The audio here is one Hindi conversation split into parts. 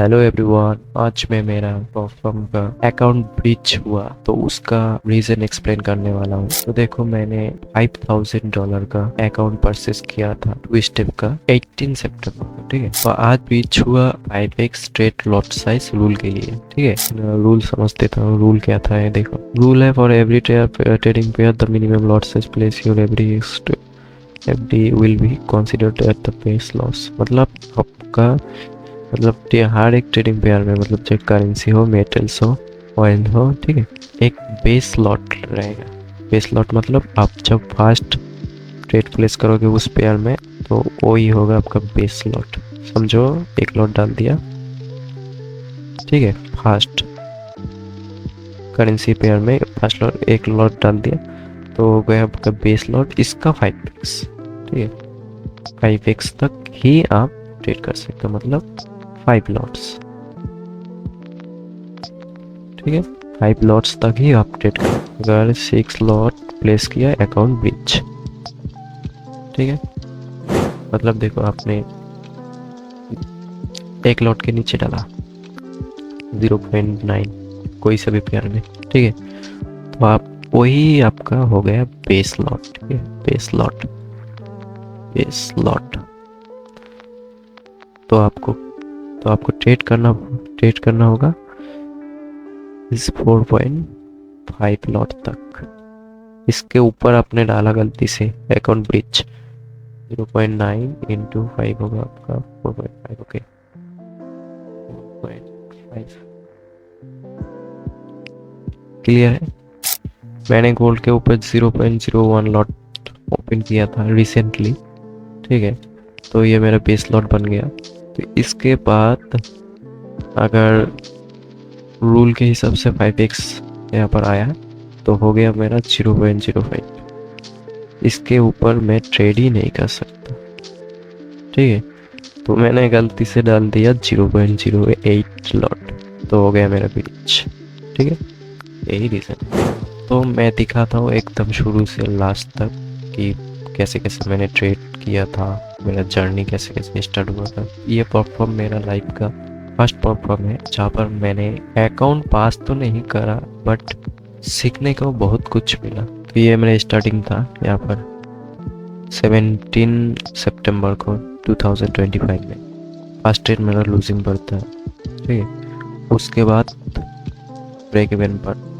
Hello everyone. आज मैं मेरा परफॉर्म का अकाउंट ब्रीच हुआ तो उसका रीजन एक्सप्लेन करने वाला हूँ। तो देखो, मैंने $5,000 का अकाउंट परचेस किया था 2 स्टेप का 18 सितंबर को, ठीक है। तो आज ब्रीच हुआ 5x straight lot size rule के लिए, ठीक है। रूल समझते था। रूल क्या था, ये देखो। रूल है for every trading pair the minimum lot size place your FD will be considered at the base loss. मतलब आपका हर एक ट्रेडिंग पेयर में, मतलब चाहे करेंसी हो, मेटल्स हो, ऑयल हो, ठीक है, एक बेस लॉट रहेगा। बेस लॉट मतलब आप जब फर्स्ट ट्रेड प्लेस करोगे उस पेयर में, तो वही होगा आपका बेस लॉट। समझो, एक लॉट डाल दिया, ठीक है। फर्स्ट करेंसी पेयर में फर्स्ट लॉट एक लॉट डाल दिया तो हो गया आपका बेस लॉट, इसका 5x, ठीक है। 5x तक ही आप ट्रेड कर सकते हो, मतलब 5 लॉट्स, ठीक है। 5 लॉट्स तक ही आप ट्रेड कर। अगर 6 लॉट प्लेस किया, अकाउंट ब्रीच, ठीक है। मतलब देखो, आपने एक लॉट के नीचे डाला 0.9 कोई सा भी पेयर में, ठीक है। तो आप वही आपका हो गया बेस लॉट, ठीक है। Base lot, base lot. तो आपको ट्रेड करना होगा इस 4.5 लॉट तक। इसके ऊपर आपने डाला गलती से अकाउंट ब्रीच, 0.9 इंटू 5 होगा आपका 4.5, ओके 4.5। क्लियर है। मैंने गोल्ड के ऊपर 0.01 लॉट ओपन किया था रिसेंटली, ठीक है। तो ये मेरा बेस लॉट बन गया। तो इसके बाद अगर रूल के हिसाब से 5x यहाँ पर आया तो हो गया मेरा 0.05। इसके ऊपर मैं ट्रेड ही नहीं कर सकता, ठीक है। तो मैंने गलती से डाल दिया 0.08 लॉट, तो हो गया मेरा ब्रीच, ठीक है। यही रीज़न है। तो मैं दिखाता हूँ एकदम शुरू से लास्ट तक कि कैसे कैसे मैंने ट्रेड किया था, मेरा जर्नी कैसे कैसे स्टार्ट हुआ था। ये परफॉर्म मेरा लाइफ का फर्स्ट परफॉर्म है जहाँ पर मैंने अकाउंट पास तो नहीं करा, बट सीखने को बहुत कुछ मिला। तो ये मेरा स्टार्टिंग था यहाँ पर 17 सितंबर को 2025 में। फर्स्ट ट्रेड मेरा लूजिंग पर था, ठीक है। उसके बाद ब्रेक इवन पर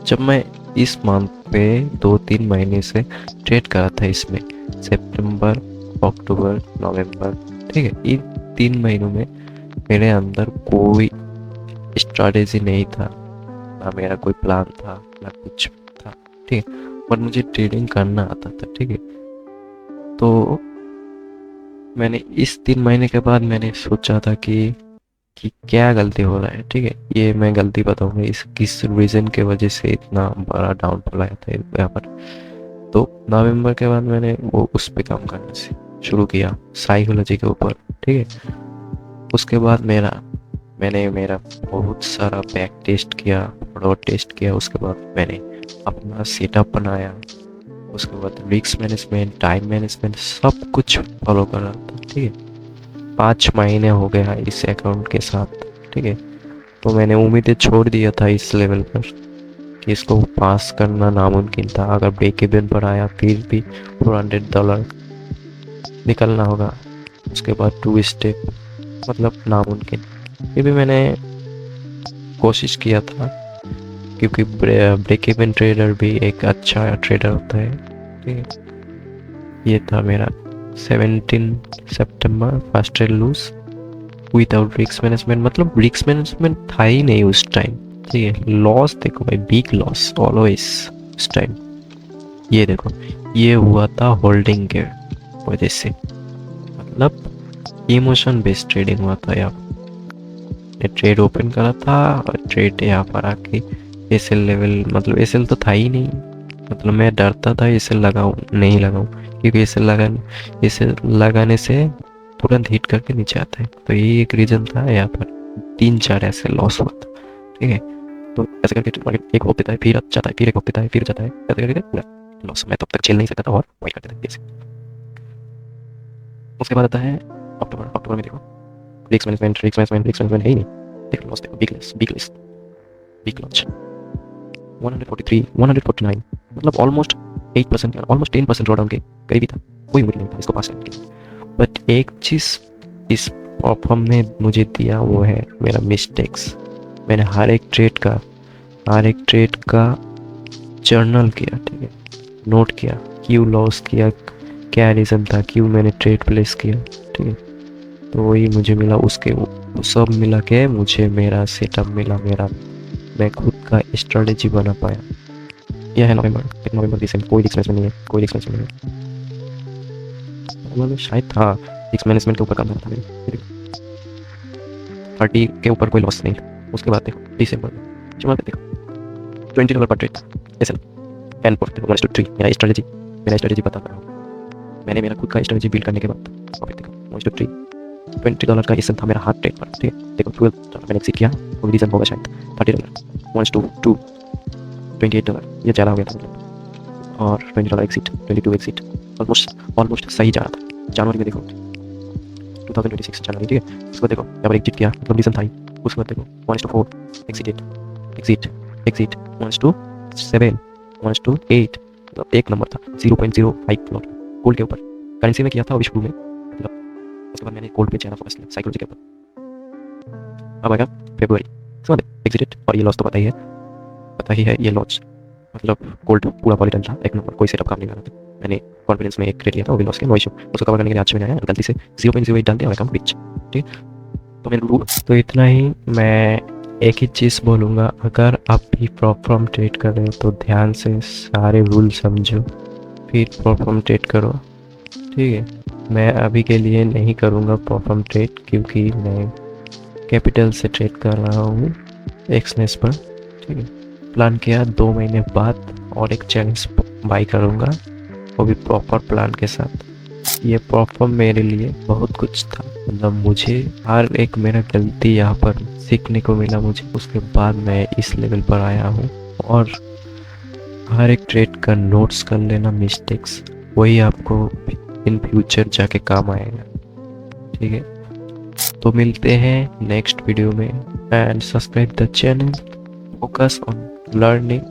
जब मैं इस मंथ पे 2-3 महीने से ट्रेड करा था इसमें, सितंबर, अक्टूबर, नवंबर, ठीक है। इन 3 महीनों में मेरे अंदर कोई स्ट्रैटेजी नहीं था, ना मेरा कोई प्लान था, ना कुछ था, ठीक है। पर मुझे ट्रेडिंग करना आता था, ठीक है। तो मैंने इस 3 महीने के बाद मैंने सोचा था कि क्या गलती हो रहा है, ठीक है। ये मैं गलती बताऊंगा इस किस रीज़न के वजह से इतना बड़ा डाउनफॉल आया था यहाँ पर। तो नवंबर के बाद मैंने वो उस पे काम करना से शुरू किया, साइकोलॉजी के ऊपर, ठीक है। उसके बाद मैंने मेरा बहुत सारा बैक टेस्ट किया, फ्रॉड टेस्ट किया। उसके बाद मैंने अपना सेटअप बनाया। उसके बाद रिस्क मैनेजमेंट, टाइम मैनेजमेंट, सब कुछ फॉलो कर रहा था, ठीक है। 5 महीने हो गया इस अकाउंट के साथ, ठीक है। तो मैंने उम्मीदें छोड़ दिया था इस लेवल पर कि इसको पास करना नामुमकिन था। अगर ब्रेक इवन पर आया फिर भी $400 निकलना होगा। उसके बाद 2 स्टेप, मतलब नामुमकिन। फिर भी मैंने कोशिश किया था, क्योंकि ब्रेक इवन ट्रेडर भी एक अच्छा ट्रेडर होता है, ठीक है। ये था मेरा 17 सितंबर first trade lose without risk management. मतलब रिस्क मैनेजमेंट था ही नहीं उस टाइम, ठीक है। लॉस देखो भाई, बिग लॉस ऑलवेज उस टाइम। ये देखो, ये हुआ था होल्डिंग के वजह से, मतलब इमोशन बेस्ड ट्रेडिंग हुआ था यहाँ। ट्रेड ओपन करा था और ट्रेड यहाँ पर आके एसएल लेवल, मतलब एसएल तो था ही नहीं। मतलब मैं डरता था एसएल लगाऊं नहीं लगाऊं, क्योंकि एसएल लगाने से तुरंत हिट करके नीचे आता है। तो ये एक रीजन था। यहाँ पर 3-4 ऐसे लॉस हुआ था, ठीक है। तो ऐसे करके मार्केट एक होप देता है, फिर जाता है, फिर एक होप देता है, फिर जाता है, ऐसे करके पूरा लॉस। मैं तब तक झेल नहीं सकता था और वाइट कर देता था। उसके बाद आता है अक्टूबर। अक्टूबर में देखो, रिस्क मैनेजमेंट है ही नहीं। देखो लॉस देखो, बिग लॉस 143 149, मतलब ऑलमोस्ट 8% या ऑलमोस्ट 10% ड्रॉडाउन के करीब ही था। कोई उम्मीद नहीं था इसको पास करने की। बट एक चीज़ इस परफॉर्म ने मुझे दिया वो है मेरा मिस्टेक्स। मैंने हर एक ट्रेड का जर्नल किया, ठीक है, नोट किया, क्यों लॉस किया, क्या रीज़न था, क्यों मैंने ट्रेड प्लेस किया, ठीक है। तो वही मुझे मिला, उसके वो सब मिला के मुझे मेरा सेटअप मिला, मैं खुद का स्ट्रेटेजी बना पाया। यह है नवंबर दिसंबर, कोई रिस्क मैनेजमेंट नहीं है, कोई रिस्क मैनेजमेंट नहीं है। मतलब शायद था रिस्क मैनेजमेंट के ऊपर काम करता था मेरे, 30 के ऊपर कोई लॉस नहीं था। उसके बाद देखो दिसंबर में देखो $20 पर ट्रेड था, ऐसे 10.1:3 मेरा स्ट्रेटेजी बता रहा हूँ। मैंने मेरा खुद का स्ट्रेटेजी बिल्ड करने के बाद प्रॉफिट देखो 1:3, $20 का हिस्सा था मेरा हार्ड ट्रेड पर, ठीक है। देखो $12 मैंने एक्सिट किया, कोई रीज़न होगा शायद। $30 1:2 $28 ये ज़्यादा हो गया था मतलब, और $20 एक्सिट, 22 एक्सिट, ऑलमोस्ट सही जा रहा था। जनवरी में देखो 2026 जनवरी, ठीक है। उसके बाद देखो यहाँ पर एक्सिट किया, मतलब रीज़न था ही। उसके बाद देखो 1:4 एक्सिट 1:7 1:8, मतलब एक नंबर था, 0.05 लॉट गोल्ड के ऊपर। करेंसी में किया था विश्व में, मतलब उसके बाद मैंने गोल्ड पे ज़्यादा फोकस किया, साइकोलॉजी के ऊपर। अब आएगा फरवरी, उसके बाद एक्सिट, और ये लॉस तो पता ही है ये लॉस, मतलब गोल्ड पूरा वॉलेटाइल था, एक नंबर, कोई सेटअप काम नहीं कर रहा था। मैंने कॉन्फिडेंस में एक ट्रेड लिया था, वो भी लॉस किया, नो इशू। उसको कवर करने के लिए आज मैंने आया, गलती से 0.08 डाल दिया, अकाउंट बिच, ठीक। तो मेरे रूल तो इतना ही। मैं एक ही चीज़ बोलूँगा, अगर आप भी प्रॉपर ट्रेड कर रहे हो तो ध्यान से सारे रूल समझो, फिर प्रॉपर ट्रेड करो, ठीक है। मैं अभी के लिए नहीं करूँगा प्रॉपर ट्रेड, क्योंकि मैं कैपिटल से ट्रेड कर रहा हूँ एक्सनेस पर, ठीक है। प्लान किया 2 महीने बाद और एक चैलेंज बाई करूँगा, वो भी प्रॉपर प्लान के साथ। ये प्रॉपर मेरे लिए बहुत कुछ था, मतलब मुझे हर एक मेरा गलती यहाँ पर सीखने को मिला मुझे, उसके बाद मैं इस लेवल पर आया हूँ। और हर एक ट्रेड का नोट्स कर लेना मिस्टेक्स, वही आपको इन फ्यूचर जाके काम आएगा, ठीक है। तो मिलते हैं नेक्स्ट वीडियो में, and subscribe the channel, focus on learning